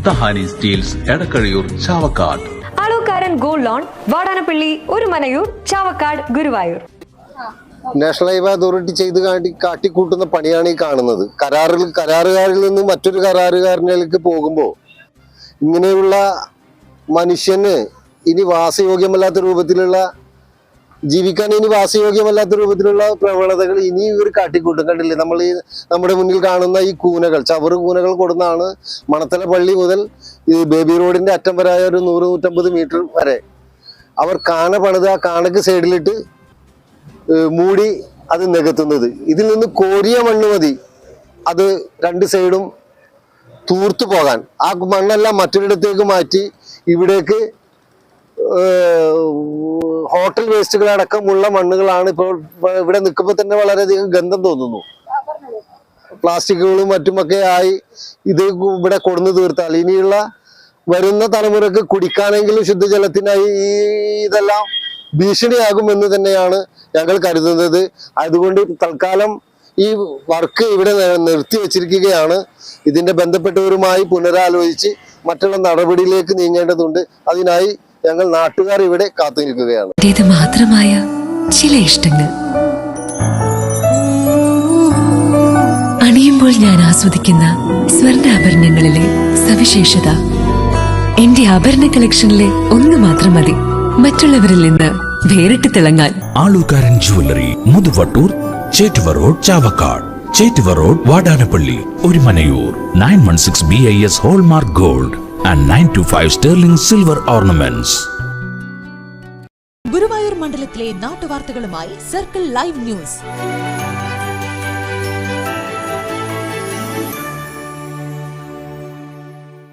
തഹാനി steels Edakkazhiyur Chavakkad. Alukkaran gold loan Vadanappally Orumanayur Chavakkad Guruvayur. National highway authority ചെയ്ത് കാട്ടിക്കൂട്ടുന്ന പണിയാണ് ഈ കാണുന്നത്. കരാറുകാരിൽ നിന്ന് മറ്റൊരു കരാറുകാരനിലേക്ക് പോകുമ്പോൾ ഇങ്ങനെയുള്ള മനുഷ്യന് ഇനി വാസയോഗ്യമല്ലാത്ത രൂപത്തിലുള്ള ജീവിക്കാൻ ഇനി വാസയോഗ്യമല്ലാത്ത രൂപത്തിലുള്ള പ്രവണതകൾ ഇനി ഇവർ കാട്ടിക്കൂട്ടും. കണ്ടില്ലേ, നമ്മുടെ മുന്നിൽ കാണുന്ന ഈ കൂനകൾ, ചവറ് കൂനകൾ കൊടുന്നാണ് മണത്തല പള്ളി മുതൽ ഈ ബേബി റോഡിന്റെ അറ്റം വരായ ഒരു 100-150 മീറ്റർ വരെ അവർ കാന പണിത് ആ കാനക്ക് സൈഡിലിട്ട് മൂടി അത് നികത്തുന്നത്. ഇതിൽ നിന്ന് കോരിയ മണ്ണ് മതി അത് രണ്ട് സൈഡും തൂർത്തു പോകാൻ. ആ മണ്ണെല്ലാം മറ്റൊരിടത്തേക്ക് മാറ്റി ഇവിടേക്ക് ഹോട്ടൽ വേസ്റ്റുകളടക്കമുള്ള മണ്ണുകളാണ് ഇപ്പോൾ ഇവിടെ നിൽക്കുമ്പോൾ തന്നെ വളരെയധികം ഗന്ധം തോന്നുന്നു. പ്ലാസ്റ്റിക്കുകളും മറ്റുമൊക്കെ ആയി ഇത് ഇവിടെ കൊടുന്നു തീർത്താൽ ഇനിയുള്ള വരുന്ന തലമുറക്ക് കുടിക്കാനെങ്കിലും ശുദ്ധജലത്തിനായി ഇതെല്ലാം ഭീഷണിയാകുമെന്ന് തന്നെയാണ് ഞങ്ങൾ കരുതുന്നത്. അതുകൊണ്ട് തൽക്കാലം ഈ വർക്ക് ഇവിടെ നിർത്തി വച്ചിരിക്കുകയാണ്. ഇതിന്റെ ബന്ധപ്പെട്ടവരുമായി പുനരാലോചിച്ച് മറ്റുള്ള നടപടിയിലേക്ക് നീങ്ങേണ്ടതുണ്ട്. അതിനായി ഞങ്ങൾ നാട്ടുകാർ ഇവിടെ കാത്തു നിൽക്കുകയാണ്. മാത്രമായ ചില ഇഷ്ടങ്ങൾ അണിയുമ്പോൾ ഞാൻ ആസ്വദിക്കുന്ന സ്വർണ്ണാഭരണങ്ങളിലെ സവിശേഷത. എന്റെ ആഭരണ കളക്ഷനിലെ ഒന്ന് മാത്രം മതി മറ്റുള്ളവരിൽ നിന്ന് വേറിട്ട് തിളങ്ങാൻ. Alukkaran jewellery, Muthuvattoor, Chettuva road, Chavakkad, Chettuva road, Vadanappally, Orumanayur. 916 BIS hallmark gold and 925 sterling silver ornaments. Guruvayur മണ്ഡലത്തിലെ നാട്ടുവാർത്തകളുമായി സർക്കിൾ ലൈവ് ന്യൂസ്.